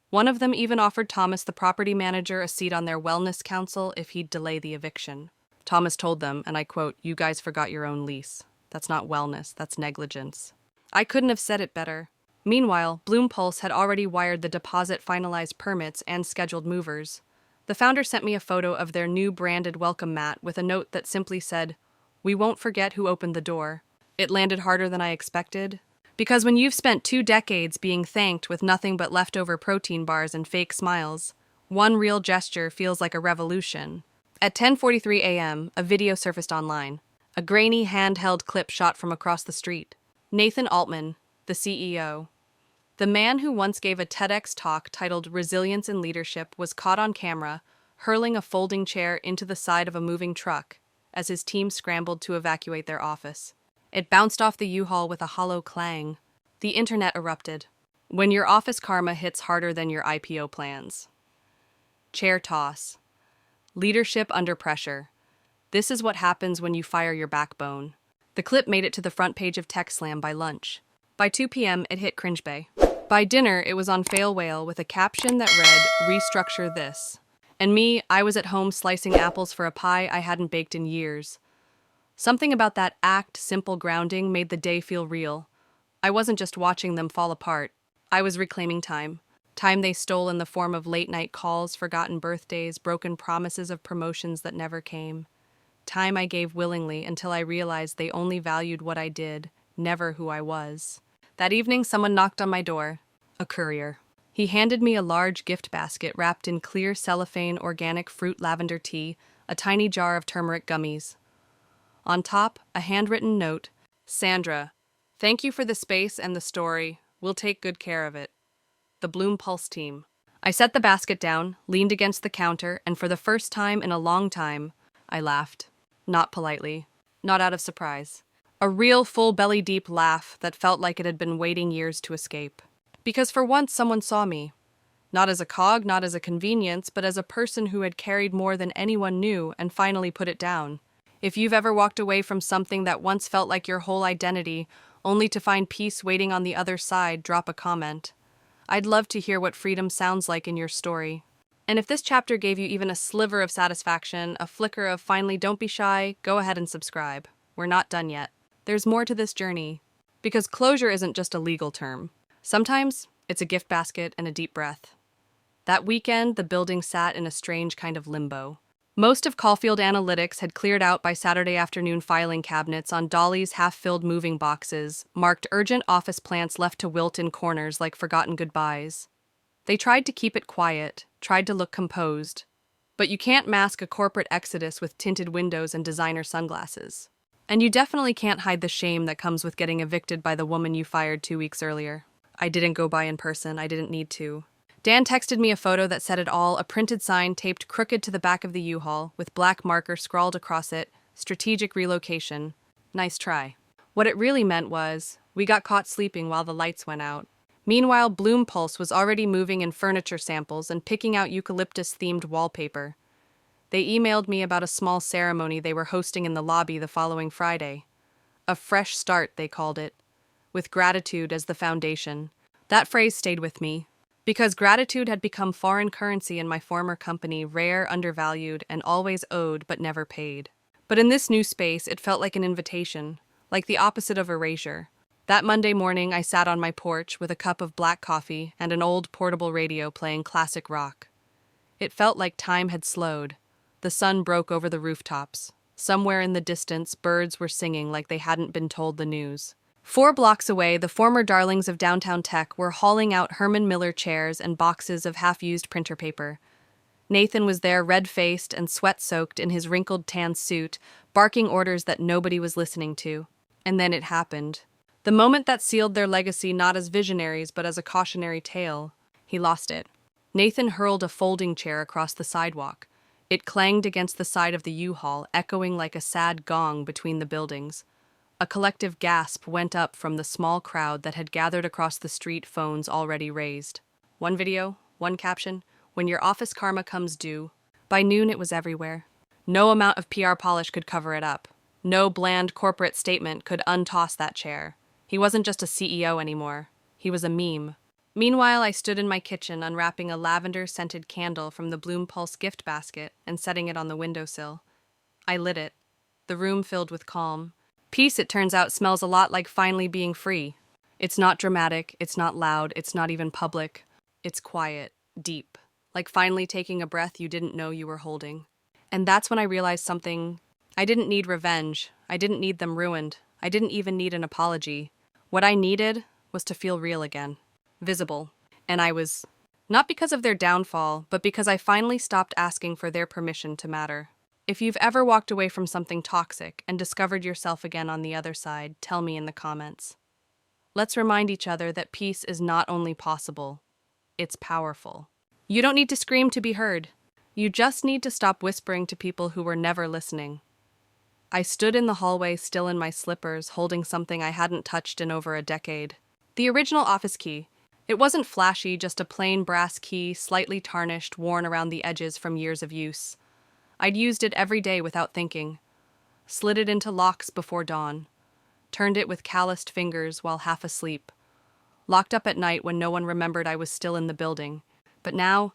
One of them even offered Thomas, the property manager, a seat on their wellness council if he'd delay the eviction. Thomas told them, and I quote, "You guys forgot your own lease. That's not wellness, that's negligence." I couldn't have said it better. Meanwhile, Bloom Pulse had already wired the deposit, finalized permits, and scheduled movers. The founder sent me a photo of their new branded welcome mat with a note that simply said, "We won't forget who opened the door." It landed harder than I expected. Because when you've spent 2 decades being thanked with nothing but leftover protein bars and fake smiles, one real gesture feels like a revolution. At 10:43 a.m., a video surfaced online. A grainy, handheld clip shot from across the street. Nathan Altman, the CEO. The man who once gave a TEDx talk titled Resilience in Leadership was caught on camera, hurling a folding chair into the side of a moving truck as his team scrambled to evacuate their office. It bounced off the U-Haul with a hollow clang. The internet erupted. When your office karma hits harder than your IPO plans. Chair toss. Leadership under pressure. This is what happens when you fire your backbone. The clip made it to the front page of TechSlam by lunch. By 2 p.m., it hit Cringe Bay. By dinner, it was on Fail Whale with a caption that read, "Restructure this." And me, I was at home slicing apples for a pie I hadn't baked in years. Something about that simple grounding made the day feel real. I wasn't just watching them fall apart. I was reclaiming time. Time they stole in the form of late-night calls, forgotten birthdays, broken promises of promotions that never came. Time I gave willingly until I realized they only valued what I did, never who I was. That evening, someone knocked on my door. A courier. He handed me a large gift basket wrapped in clear cellophane organic fruit lavender tea, a tiny jar of turmeric gummies. On top, a handwritten note, "Sandra, thank you for the space and the story. We'll take good care of it. The Bloom Pulse team." I set the basket down, leaned against the counter, and for the first time in a long time, I laughed. Not politely, not out of surprise. A real full belly-deep laugh that felt like it had been waiting years to escape. Because for once someone saw me. Not as a cog, not as a convenience, but as a person who had carried more than anyone knew and finally put it down. If you've ever walked away from something that once felt like your whole identity, only to find peace waiting on the other side, drop a comment. I'd love to hear what freedom sounds like in your story. And if this chapter gave you even a sliver of satisfaction, a flicker of finally don't be shy, go ahead and subscribe. We're not done yet. There's more to this journey. Because closure isn't just a legal term. Sometimes it's a gift basket and a deep breath. That weekend, the building sat in a strange kind of limbo. Most of Caulfield Analytics had cleared out by Saturday afternoon. Filing cabinets on dollies, half-filled moving boxes, marked urgent office plants left to wilt in corners like forgotten goodbyes. They tried to keep it quiet, tried to look composed. But you can't mask a corporate exodus with tinted windows and designer sunglasses. And you definitely can't hide the shame that comes with getting evicted by the woman you fired 2 weeks earlier. I didn't go by in person, I didn't need to. Dan texted me a photo that said it all, a printed sign taped crooked to the back of the U-Haul, with black marker scrawled across it, "Strategic relocation. Nice try." What it really meant was, we got caught sleeping while the lights went out. Meanwhile, Bloom Pulse was already moving in furniture samples and picking out eucalyptus-themed wallpaper. They emailed me about a small ceremony they were hosting in the lobby the following Friday. A fresh start, they called it, with gratitude as the foundation. That phrase stayed with me. Because gratitude had become foreign currency in my former company, rare, undervalued, and always owed but never paid. But in this new space, it felt like an invitation, like the opposite of erasure. That Monday morning, I sat on my porch with a cup of black coffee and an old portable radio playing classic rock. It felt like time had slowed. The sun broke over the rooftops. Somewhere in the distance, birds were singing like they hadn't been told the news. 4 blocks away, the former darlings of downtown tech were hauling out Herman Miller chairs and boxes of half-used printer paper. Nathan was there, red-faced and sweat-soaked in his wrinkled tan suit, barking orders that nobody was listening to. And then it happened. The moment that sealed their legacy not as visionaries but as a cautionary tale. He lost it. Nathan hurled a folding chair across the sidewalk. It clanged against the side of the U-Haul, echoing like a sad gong between the buildings. A collective gasp went up from the small crowd that had gathered across the street, phones already raised. One video, one caption, when your office karma comes due. By noon it was everywhere. No amount of PR polish could cover it up. No bland corporate statement could untoss that chair. He wasn't just a CEO anymore. He was a meme. Meanwhile, I stood in my kitchen unwrapping a lavender-scented candle from the Bloom Pulse gift basket and setting it on the windowsill. I lit it. The room filled with calm. Peace, it turns out, smells a lot like finally being free. It's not dramatic, it's not loud, it's not even public. It's quiet, deep, like finally taking a breath you didn't know you were holding. And that's when I realized something. I didn't need revenge. I didn't need them ruined. I didn't even need an apology. What I needed was to feel real again, visible. And I was, not because of their downfall, but because I finally stopped asking for their permission to matter. If you've ever walked away from something toxic and discovered yourself again on the other side, tell me in the comments. Let's remind each other that peace is not only possible, it's powerful. You don't need to scream to be heard. You just need to stop whispering to people who were never listening. I stood in the hallway, still in my slippers, holding something I hadn't touched in over a decade. The original office key. It wasn't flashy, just a plain brass key, slightly tarnished, worn around the edges from years of use. I'd used it every day without thinking. Slid it into locks before dawn. Turned it with calloused fingers while half asleep. Locked up at night when no one remembered I was still in the building. But now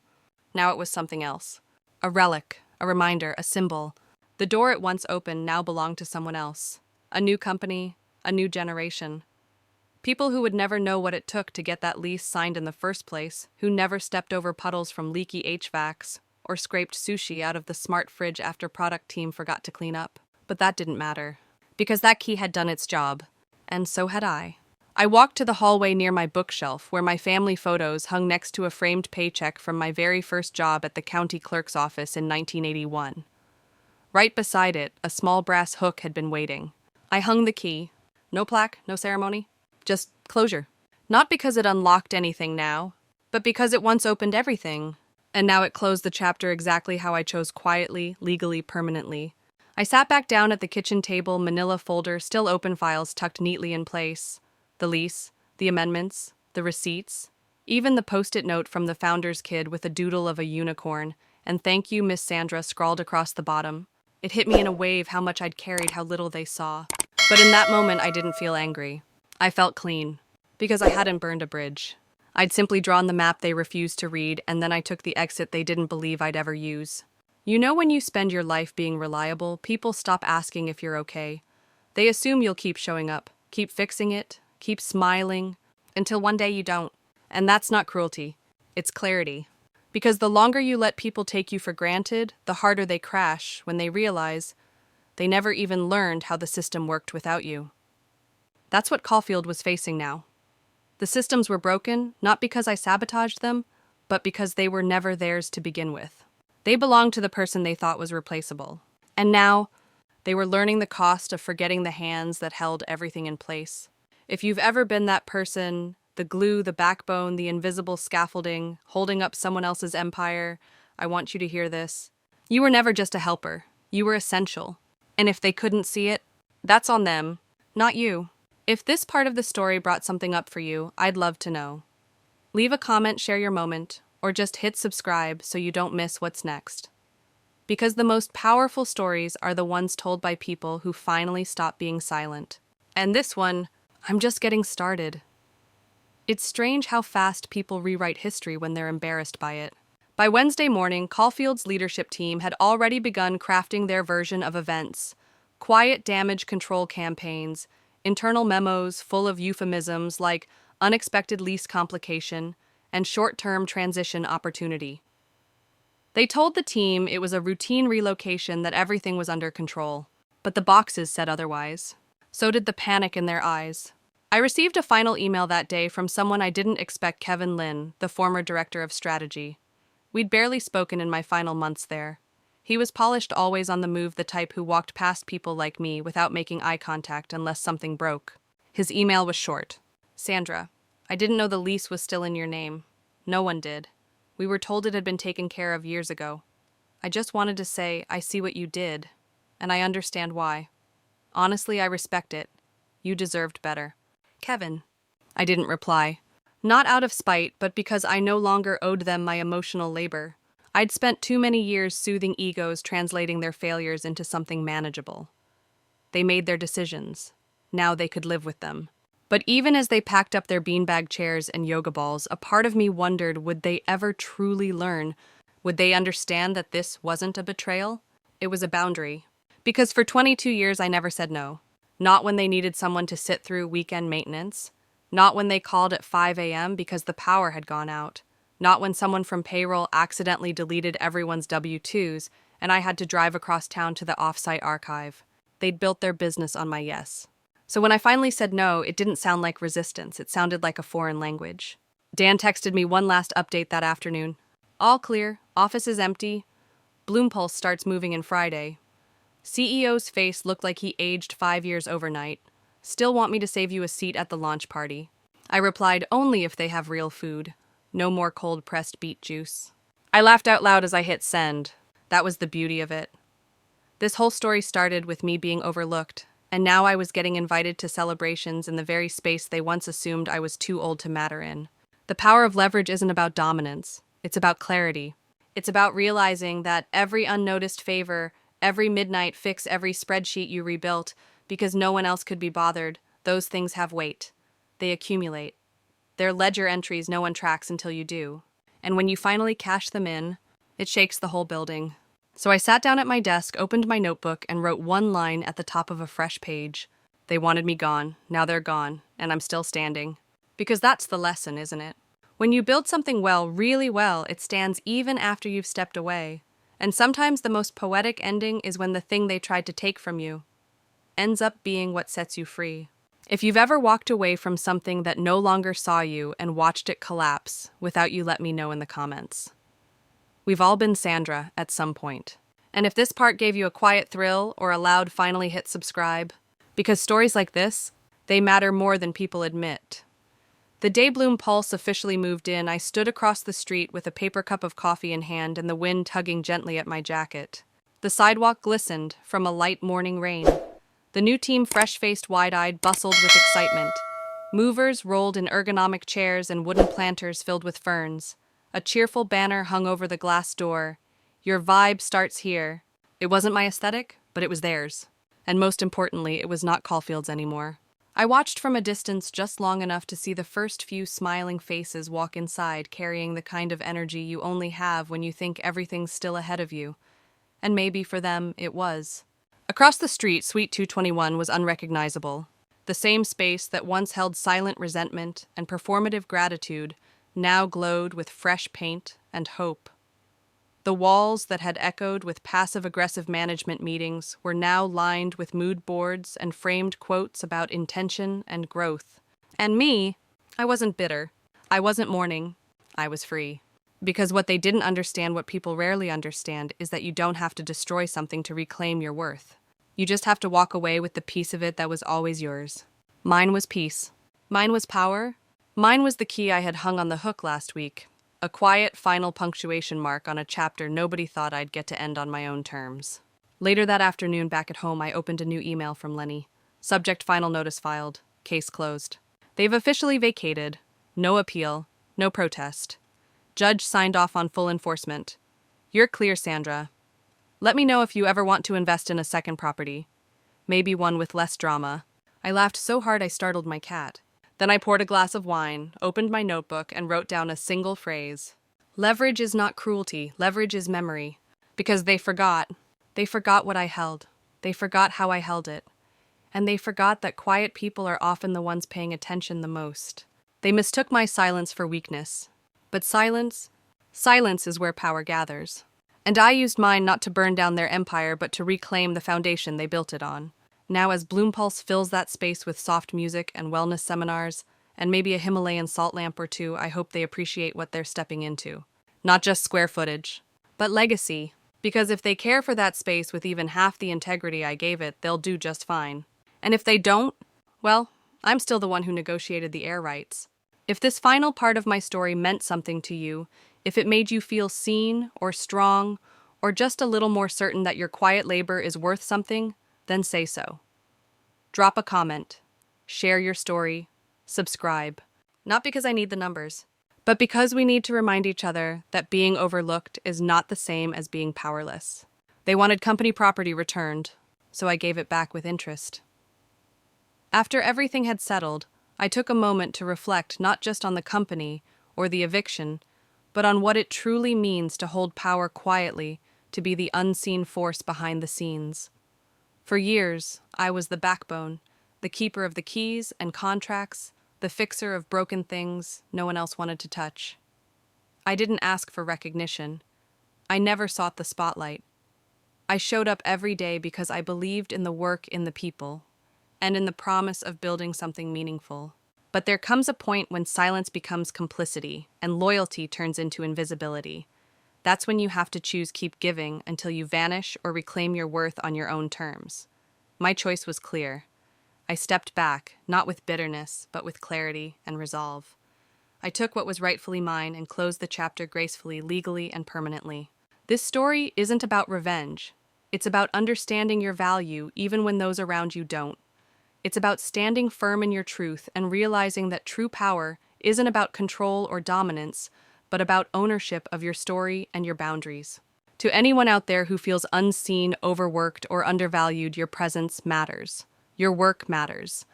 it was something else. A relic, a reminder, a symbol. The door it once opened now belonged to someone else. A new company, a new generation. People who would never know what it took to get that lease signed in the first place, who never stepped over puddles from leaky HVACs, or scraped sushi out of the smart fridge after product team forgot to clean up. But that didn't matter, because that key had done its job. And so had I. I walked to the hallway near my bookshelf, where my family photos hung next to a framed paycheck from my very first job at the county clerk's office in 1981. Right beside it, a small brass hook had been waiting. I hung the key. No plaque, no ceremony. Just closure. Not because it unlocked anything now, but because it once opened everything. And now it closed the chapter exactly how I chose, quietly, legally, permanently. I sat back down at the kitchen table, manila folder, still open, files tucked neatly in place. The lease, the amendments, the receipts, even the post-it note from the founder's kid with a doodle of a unicorn, and "Thank you, Miss Sandra," scrawled across the bottom. It hit me in a wave how much I'd carried, how little they saw. But in that moment, I didn't feel angry. I felt clean, because I hadn't burned a bridge. I'd simply drawn the map they refused to read, and then I took the exit they didn't believe I'd ever use. You know, when you spend your life being reliable, people stop asking if you're okay. They assume you'll keep showing up, keep fixing it, keep smiling, until one day you don't. And that's not cruelty. It's clarity. Because the longer you let people take you for granted, the harder they crash when they realize they never even learned how the system worked without you. That's what Caulfield was facing now. The systems were broken, not because I sabotaged them, but because they were never theirs to begin with. They belonged to the person they thought was replaceable. And now, they were learning the cost of forgetting the hands that held everything in place. If you've ever been that person, the glue, the backbone, the invisible scaffolding, holding up someone else's empire, I want you to hear this. You were never just a helper. You were essential. And if they couldn't see it, that's on them, not you. If this part of the story brought something up for you, I'd love to know. Leave a comment, share your moment, or just hit subscribe so you don't miss what's next. Because the most powerful stories are the ones told by people who finally stop being silent. And this one, I'm just getting started. It's strange how fast people rewrite history when they're embarrassed by it. By Wednesday morning, Caulfield's leadership team had already begun crafting their version of events. Quiet damage control campaigns, internal memos full of euphemisms like unexpected lease complication and short-term transition opportunity. They told the team it was a routine relocation, that everything was under control. But the boxes said otherwise. So did the panic in their eyes. I received a final email that day from someone I didn't expect, Kevin Lynn, the former director of strategy. We'd barely spoken in my final months there. He was polished, always on the move, the type who walked past people like me without making eye contact unless something broke. His email was short. Sandra, I didn't know the lease was still in your name. No one did. We were told it had been taken care of years ago. I just wanted to say, I see what you did, and I understand why. Honestly, I respect it. You deserved better. Kevin. I didn't reply. Not out of spite, but because I no longer owed them my emotional labor. I'd spent too many years soothing egos, translating their failures into something manageable. They made their decisions. Now they could live with them. But even as they packed up their beanbag chairs and yoga balls, a part of me wondered, would they ever truly learn? Would they understand that this wasn't a betrayal? It was a boundary. Because for 22 years I never said no. Not when they needed someone to sit through weekend maintenance. Not when they called at 5 a.m. because the power had gone out. Not when someone from payroll accidentally deleted everyone's W-2s and I had to drive across town to the off-site archive. They'd built their business on my yes. So when I finally said no, it didn't sound like resistance. It sounded like a foreign language. Dan texted me one last update that afternoon. All clear. Office is empty. Bloompulse starts moving in Friday. CEO's face looked like he aged 5 years overnight. Still want me to save you a seat at the launch party. I replied, only if they have real food. No more cold-pressed beet juice. I laughed out loud as I hit send. That was the beauty of it. This whole story started with me being overlooked, and now I was getting invited to celebrations in the very space they once assumed I was too old to matter in. The power of leverage isn't about dominance. It's about clarity. It's about realizing that every unnoticed favor, every midnight fix, every spreadsheet you rebuilt, because no one else could be bothered, those things have weight. They accumulate. They're ledger entries no one tracks until you do. And when you finally cash them in, it shakes the whole building. So I sat down at my desk, opened my notebook, and wrote one line at the top of a fresh page. They wanted me gone. Now they're gone, and I'm still standing. Because that's the lesson, isn't it? When you build something well, really well, it stands even after you've stepped away. And sometimes the most poetic ending is when the thing they tried to take from you ends up being what sets you free. If you've ever walked away from something that no longer saw you and watched it collapse without you, let me know in the comments. We've all been Sandra at some point. And if this part gave you a quiet thrill or a loud finally hit subscribe, because stories like this, they matter more than people admit. The day Bloompulse officially moved in, I stood across the street with a paper cup of coffee in hand and the wind tugging gently at my jacket. The sidewalk glistened from a light morning rain. The new team, fresh-faced, wide-eyed, bustled with excitement. Movers rolled in ergonomic chairs and wooden planters filled with ferns. A cheerful banner hung over the glass door. Your vibe starts here. It wasn't my aesthetic, but it was theirs. And most importantly, it was not Caulfield's anymore. I watched from a distance just long enough to see the first few smiling faces walk inside, carrying the kind of energy you only have when you think everything's still ahead of you. And maybe for them, it was. Across the street, Suite 221 was unrecognizable. The same space that once held silent resentment and performative gratitude now glowed with fresh paint and hope. The walls that had echoed with passive-aggressive management meetings were now lined with mood boards and framed quotes about intention and growth. And me, I wasn't bitter. I wasn't mourning. I was free. Because what they didn't understand, what people rarely understand, is that you don't have to destroy something to reclaim your worth. You just have to walk away with the piece of it that was always yours. Mine was peace. Mine was power. Mine was the key I had hung on the hook last week. A quiet final punctuation mark on a chapter nobody thought I'd get to end on my own terms. Later that afternoon, back at home, I opened a new email from Lenny. Subject: final notice filed. Case closed. They've officially vacated. No appeal. No protest. Judge signed off on full enforcement. You're clear, Sandra. Let me know if you ever want to invest in a second property. Maybe one with less drama. I laughed so hard I startled my cat. Then I poured a glass of wine, opened my notebook, and wrote down a single phrase. Leverage is not cruelty, leverage is memory. Because they forgot. They forgot what I held. They forgot how I held it. And they forgot that quiet people are often the ones paying attention the most. They mistook my silence for weakness. But silence is where power gathers. And I used mine not to burn down their empire, but to reclaim the foundation they built it on. Now, as Bloompulse fills that space with soft music and wellness seminars, and maybe a Himalayan salt lamp or two, I hope they appreciate what they're stepping into. Not just square footage, but legacy. Because if they care for that space with even half the integrity I gave it, they'll do just fine. And if they don't, well, I'm still the one who negotiated the air rights. If this final part of my story meant something to you, if it made you feel seen or strong, or just a little more certain that your quiet labor is worth something, then say so. Drop a comment, share your story, subscribe. Not because I need the numbers, but because we need to remind each other that being overlooked is not the same as being powerless. They wanted company property returned, so I gave it back with interest. After everything had settled, I took a moment to reflect not just on the company or the eviction, but on what it truly means to hold power quietly, to be the unseen force behind the scenes. For years, I was the backbone, the keeper of the keys and contracts, the fixer of broken things no one else wanted to touch. I didn't ask for recognition. I never sought the spotlight. I showed up every day because I believed in the work in the people, and in the promise of building something meaningful. But there comes a point when silence becomes complicity, and loyalty turns into invisibility. That's when you have to choose keep giving until you vanish or reclaim your worth on your own terms. My choice was clear. I stepped back, not with bitterness, but with clarity and resolve. I took what was rightfully mine and closed the chapter gracefully, legally, and permanently. This story isn't about revenge. It's about understanding your value even when those around you don't. It's about standing firm in your truth and realizing that true power isn't about control or dominance, but about ownership of your story and your boundaries. To anyone out there who feels unseen, overworked, or undervalued, your presence matters. Your work matters.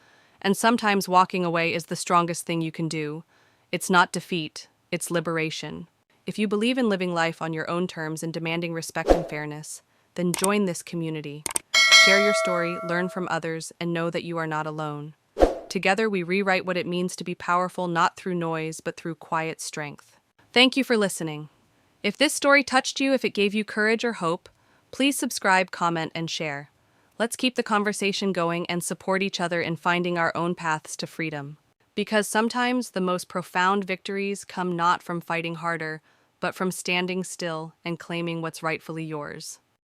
And sometimes walking away is the strongest thing you can do. It's not defeat, it's liberation. If you believe in living life on your own terms and demanding respect and fairness, then join this community. Share your story, learn from others, and know that you are not alone. Together, we rewrite what it means to be powerful not through noise, but through quiet strength. Thank you for listening. If this story touched you, if it gave you courage or hope, please subscribe, comment, and share. Let's keep the conversation going and support each other in finding our own paths to freedom. Because sometimes the most profound victories come not from fighting harder, but from standing still and claiming what's rightfully yours.